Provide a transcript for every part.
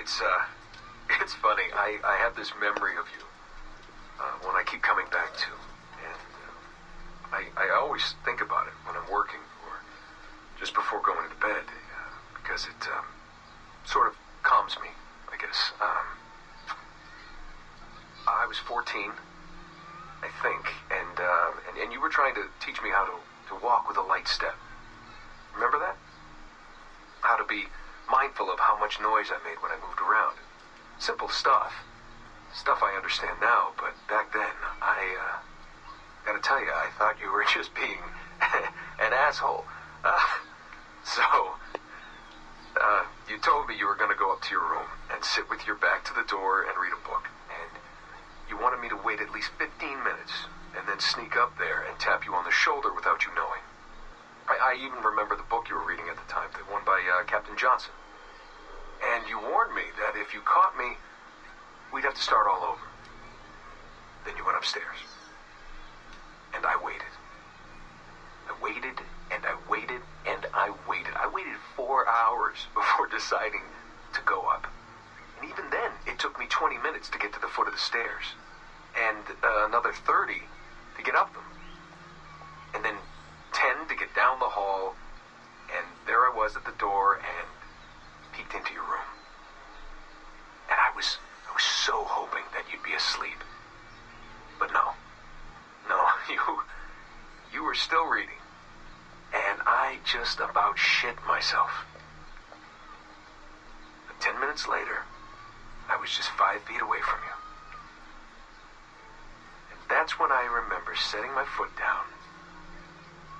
it's funny. I have this memory of you, one I keep coming back to, and I always think about it when I'm working or just before going to bed, because it sort of calms me, I guess. I was 14, I think, and you were trying to teach me how to walk with a light step. Remember that? How to be mindful of how much noise I made when I moved around. Simple stuff. Stuff I understand now, but back then, I gotta tell you, I thought you were just being an asshole. You told me you were gonna go up to your room and sit with your back to the door and read a book. And you wanted me to wait at least 15 minutes and then sneak up there and tap you on the shoulder without you knowing. I even remember the book you were reading at the time, the one by Captain Johnson. And you warned me that if you caught me, we'd have to start all over. Then you went upstairs. And I waited. I waited, and I waited, and I waited. I waited 4 hours before deciding to go up. And even then, it took me 20 minutes to get to the foot of the stairs. And another 30 to get up them. And then 10 to get down the hall, and there I was at the door and peeked into your room. And I was so hoping that you'd be asleep. But no, you were still reading, and I just about shit myself. But 10 minutes later, I was just 5 feet away from you. And that's when I remember setting my foot down.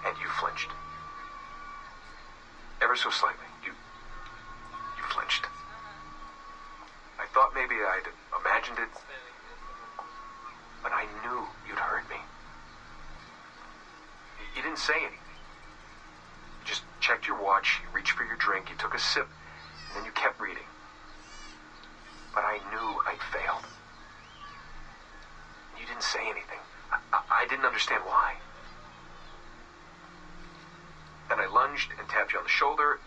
And you flinched. Ever so slightly. You flinched. I thought maybe I'd imagined it, but I knew you'd heard me. You didn't say anything. You just checked your watch, you reached for your drink, you took a sip, and then you kept reading. But I knew I'd failed. You didn't say anything. I didn't understand why. Then I lunged and tapped you on the shoulder,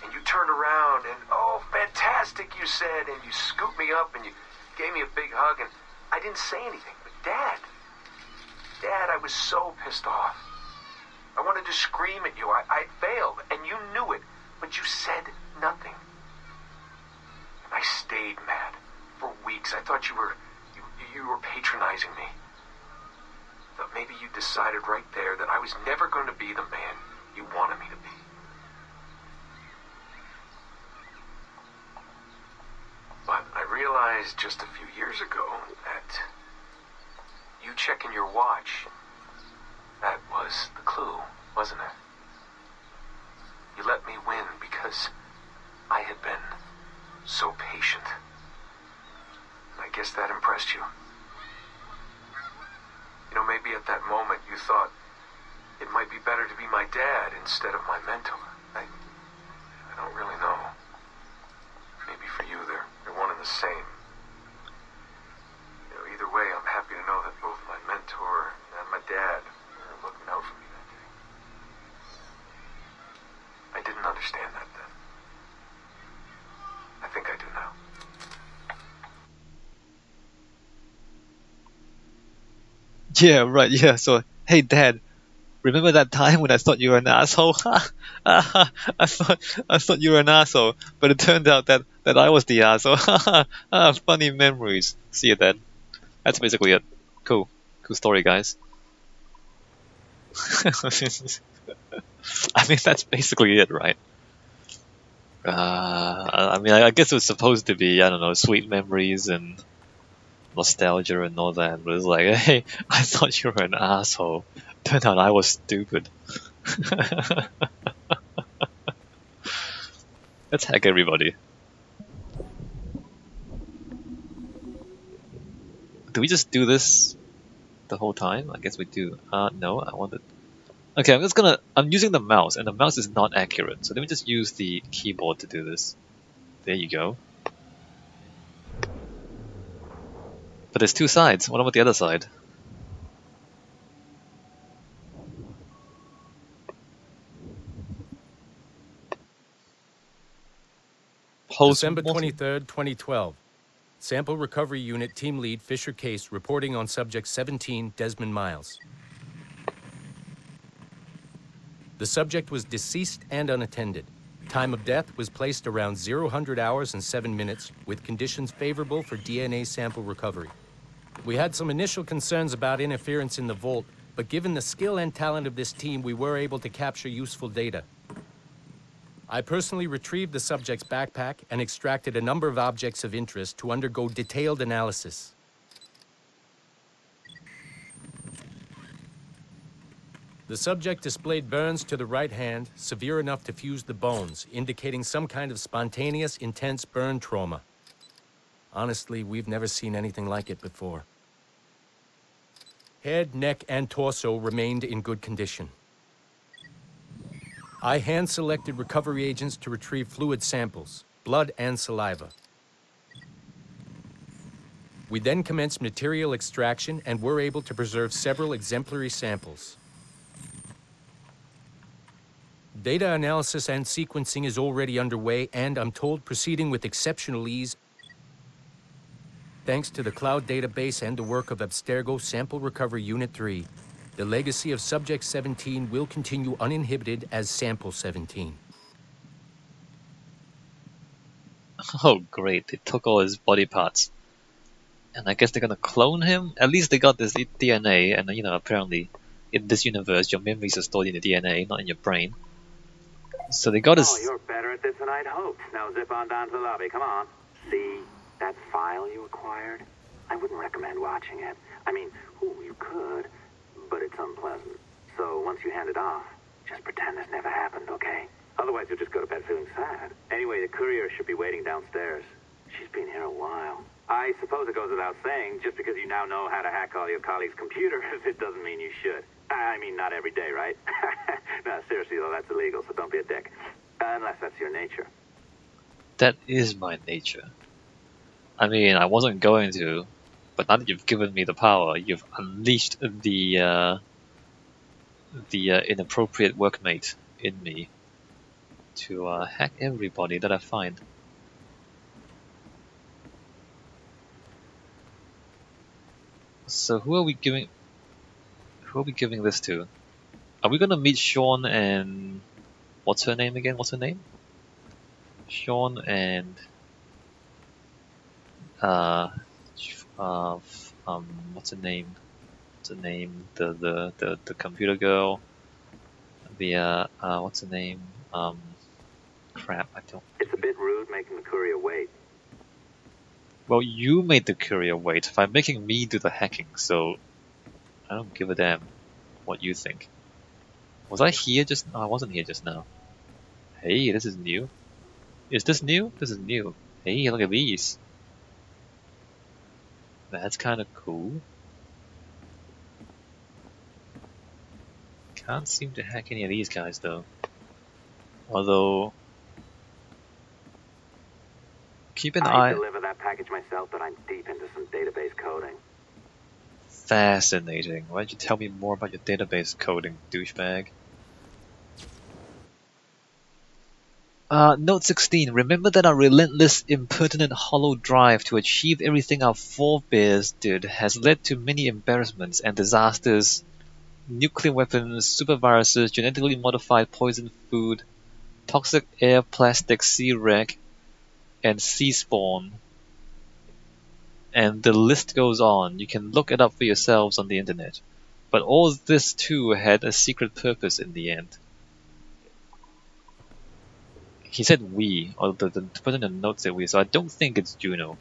and you turned around, and oh, fantastic, you said, and you scooped me up, and you gave me a big hug, and I didn't say anything. But Dad, I was so pissed off. I wanted to scream at you. I failed, and you knew it, but you said nothing. And I stayed mad for weeks. I thought you were patronizing me. Thought maybe you decided right there that I was never going to be the man you wanted me to be. But I realized just a few years ago that you checking your watch, that was the clue, wasn't it? You let me win because I had been so patient. And I guess that impressed you. You know, maybe at that moment you thought it might be better to be my dad instead of my mentor. I don't really know. Maybe for you, they're one and the same. You know, either way, I'm happy to know that both my mentor and my dad were looking out for me that day. I didn't understand that then. I think I do now. Yeah, right, yeah, so, hey Dad, remember that time when I thought you were an asshole? I thought you were an asshole, but it turned out that I was the asshole. Funny memories. See you then. That's basically it. Cool story, guys. I mean, that's basically it, right? I mean, I guess it was supposed to be, I don't know, sweet memories and nostalgia and all that, but it's like, hey, I thought you were an asshole. Turned out I was stupid. Let's hack everybody. Do we just do this the whole time? I guess we do. No, I wanted... Okay, I'm using the mouse, and the mouse is not accurate, so let me just use the keyboard to do this. There you go. But there's two sides. What about the other side? December Post-mortem. 23rd, 2012. Sample Recovery Unit Team Lead Fisher Case reporting on subject 17, Desmond Miles. The subject was deceased and unattended. Time of death was placed around 0000 hours and 7 minutes, with conditions favorable for DNA sample recovery. We had some initial concerns about interference in the vault, but given the skill and talent of this team, we were able to capture useful data. I personally retrieved the subject's backpack and extracted a number of objects of interest to undergo detailed analysis. The subject displayed burns to the right hand, severe enough to fuse the bones, indicating some kind of spontaneous, intense burn trauma. Honestly, we've never seen anything like it before. Head, neck, and torso remained in good condition. I hand-selected recovery agents to retrieve fluid samples, blood and saliva. We then commenced material extraction and were able to preserve several exemplary samples. Data analysis and sequencing is already underway, and I'm told proceeding with exceptional ease thanks to the cloud database and the work of Abstergo Sample Recovery Unit 3. The legacy of Subject 17 will continue uninhibited as Sample 17. Oh, great. They took all his body parts. And I guess they're gonna clone him? At least they got this DNA, and apparently in this universe, your memories are stored in the DNA, not in your brain. So they got his... Oh, you're better at this than I'd hoped. Now zip on down to the lobby. Come on. See that file you acquired? I wouldn't recommend watching it. I mean, you could, but it's unpleasant. So once you hand it off, just pretend this never happened, okay? Otherwise, you'll just go to bed feeling sad. Anyway, the courier should be waiting downstairs. She's been here a while. I suppose it goes without saying, just because you now know how to hack all your colleagues' computers, it doesn't mean you should. I mean, not every day, right? No, seriously, though, that's illegal, so don't be a dick. Unless that's your nature. That is my nature. I mean, I wasn't going to, but now that you've given me the power, you've unleashed the inappropriate workmate in me to hack everybody that I find. So who are we giving this to? Are we gonna meet Sean and what's her name again? What's her name? Sean and what's her name? What's her name? The computer girl. What's her name? Crap, I don't. It's a bit rude making the courier wait. Well, you made the courier wait by making me do the hacking, so I don't give a damn what you think. Was I here just? No, I wasn't here just now. Hey, this is new. Is this new? This is new. Hey, look at these. That's kind of cool. Can't seem to hack any of these guys though. Although, keep an eye. I deliver that package myself, but I'm deep into some database coding. Fascinating. Why don't you tell me more about your database coding, douchebag? Note 16. Remember that our relentless, impertinent hollow drive to achieve everything our forebears did has led to many embarrassments and disasters. Nuclear weapons, super viruses, genetically modified poison food, toxic air, plastic, sea wreck, and sea spawn. And the list goes on. You can look it up for yourselves on the internet. But all this too had a secret purpose in the end. He said we, or the person in the note said we, so I don't think it's Juno.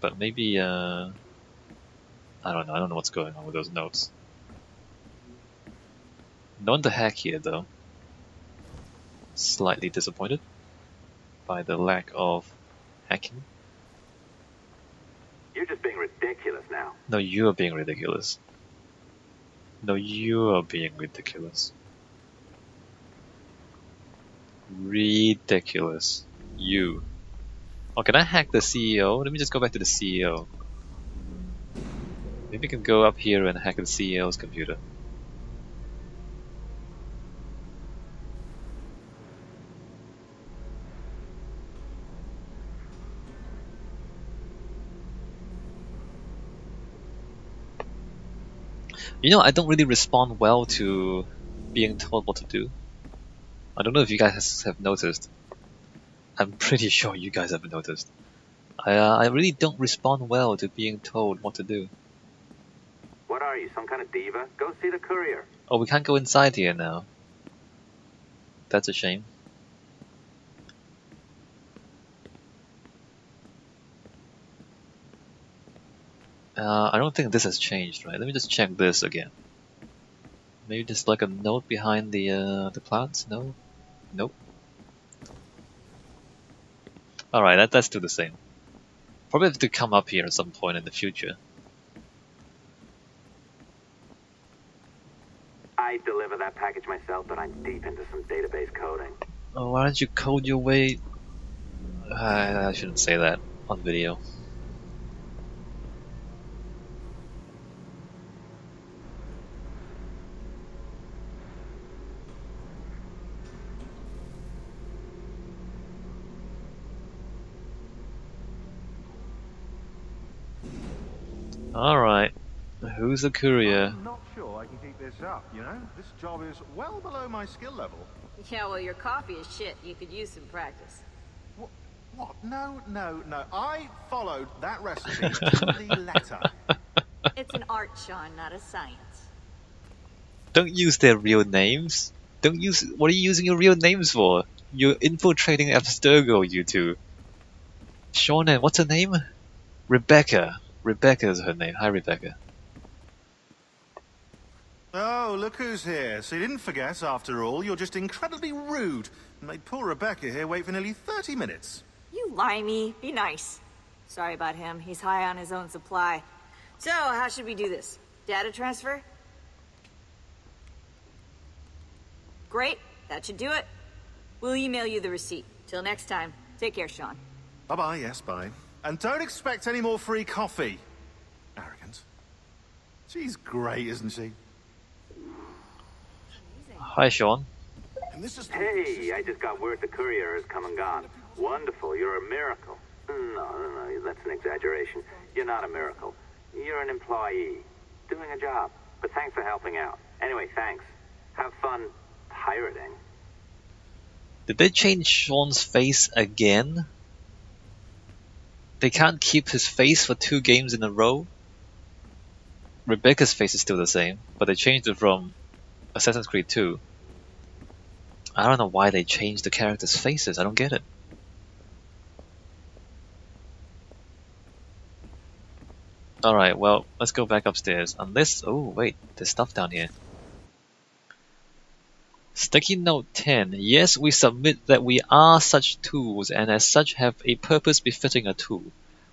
But maybe, I don't know what's going on with those notes. No one to hack here though. Slightly disappointed by the lack of hacking. You're just being ridiculous now. No, you are being ridiculous. No, you are being ridiculous. Ridiculous. You. Oh, can I hack the CEO? Let me just go back to the CEO. Maybe I can go up here and hack the CEO's computer. You know, I don't really respond well to being told what to do. I don't know if you guys have noticed. I'm pretty sure you guys have noticed. I really don't respond well to being told what to do. What are you, some kind of diva? Go see the courier. Oh, we can't go inside here now. That's a shame. I don't think this has changed, right? Let me just check this again. Maybe there's like a note behind the plants? No? Nope. Alright, that's still the same. Probably have to come up here at some point in the future. I deliver that package myself, but I'm deep into some database coding. Oh, why don't you code your way? I shouldn't say that on video. Alright, who's the courier? I'm not sure I can keep this up, you know? This job is well below my skill level. Yeah, well, your coffee is shit. You could use some practice. What? No. I followed that recipe to the letter. It's an art, Sean, not a science. Don't use their real names. Don't use. What are you using your real names for? You're infiltrating Abstergo, you two. Sean and what's her name? Rebecca. Rebecca is her name. Hi, Rebecca. Oh, look who's here. So you didn't forget, after all, you're just incredibly rude. And made poor Rebecca here wait for nearly 30 minutes. You limey. Be nice. Sorry about him. He's high on his own supply. So, how should we do this? Data transfer? Great. That should do it. We'll email you the receipt. Till next time. Take care, Sean. Bye-bye, yes, bye. And don't expect any more free coffee. Arrogant. She's great, isn't she? Hi, Sean. And this is Hey, I just got word the courier has come and gone. Wonderful, you're a miracle. No, that's an exaggeration. You're not a miracle. You're an employee, doing a job. But thanks for helping out. Anyway, thanks. Have fun pirating. Did they change Sean's face again? They can't keep his face for 2 games in a row? Rebecca's face is still the same, but they changed it from Assassin's Creed 2. I don't know why they changed the characters' faces, I don't get it. Alright, well, let's go back upstairs. Unless... oh, wait, there's stuff down here. Sticky note 10. Yes, we submit that we are such tools and as such have a purpose befitting a tool.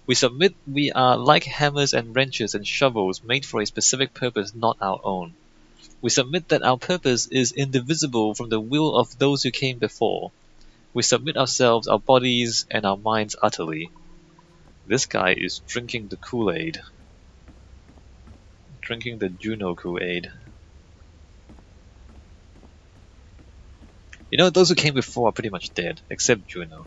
We submit we are like hammers and wrenches and shovels made for a specific purpose not our own. We submit that our purpose is indivisible from the will of those who came before. We submit ourselves, our bodies, and our minds utterly. This guy is drinking the Kool-Aid. Drinking the Juno Kool-Aid. You know, those who came before are pretty much dead, except Juno.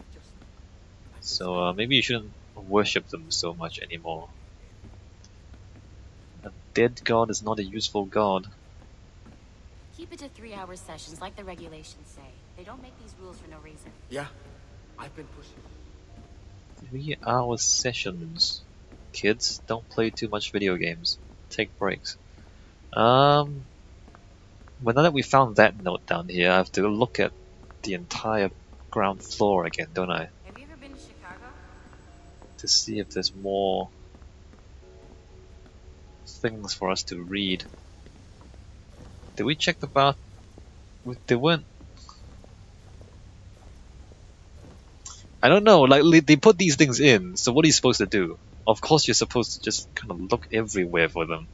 So maybe you shouldn't worship them so much anymore. A dead god is not a useful god. Keep it to 3-hour sessions like the regulations say. They don't make these rules for no reason. Yeah, I've been pushing. 3-hour sessions. Kids, don't play too much video games. Take breaks. Well, now that we found that note down here, I have to look at the entire ground floor again, don't I? Have you ever been to Chicago? To see if there's more things for us to read. Did we check the bath? They weren't. I don't know, like they put these things in, so what are you supposed to do? Of course you're supposed to just kind of look everywhere for them.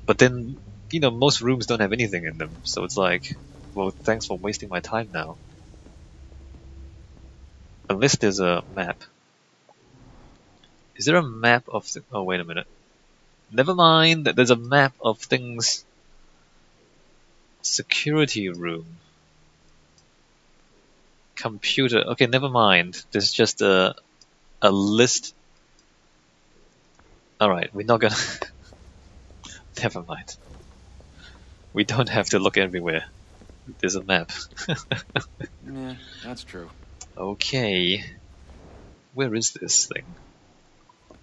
But then, you know, most rooms don't have anything in them, so it's like, well, thanks for wasting my time now. Unless there's a map. Is there a map of oh, wait a minute. Never mind, there's a map of things. Security room. Computer. Okay, never mind. There's just a list. Alright, we're not gonna... Never mind. We don't have to look everywhere. There's a map. Yeah, that's true. Okay. Where is this thing?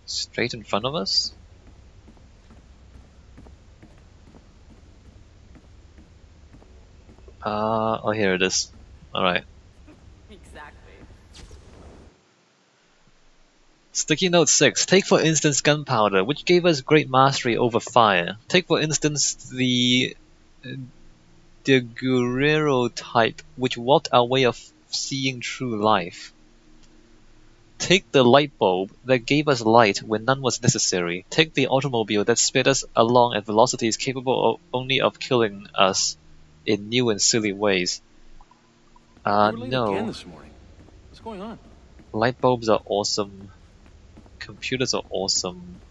Straight in front of us? Oh, here it is. Alright. Exactly. Sticky note 6. Take for instance gunpowder, which gave us great mastery over fire. Take for instance the Guerrero type, which warped our way of seeing through life. Take the light bulb that gave us light when none was necessary. Take the automobile that sped us along at velocities capable only of killing us in new and silly ways. You were late again No. this morning. What's going on? Light bulbs are awesome. Computers are awesome.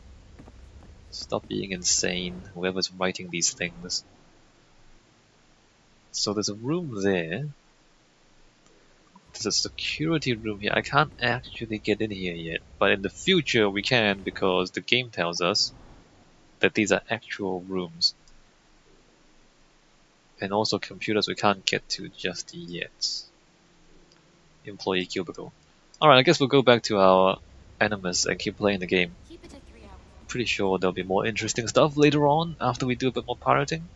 Stop being insane, whoever's writing these things. So there's a room there. There's a security room here. I can't actually get in here yet, but in the future we can, because the game tells us that these are actual rooms. And also computers we can't get to just yet. Employee cubicle. Alright, I guess we'll go back to our Animus and keep playing the game. Keep it to 3 hours. Pretty sure there'll be more interesting stuff later on after we do a bit more pirating.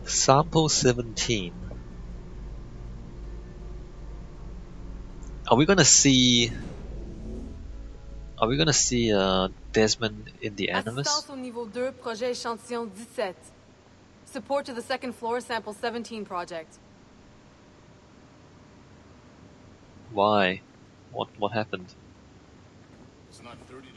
Sample 17. Are we gonna see Desmond in the Animus? Assistance au niveau 2, projet échantillon 17. Support to the second floor, sample 17 project. Why? What happened? It's not 30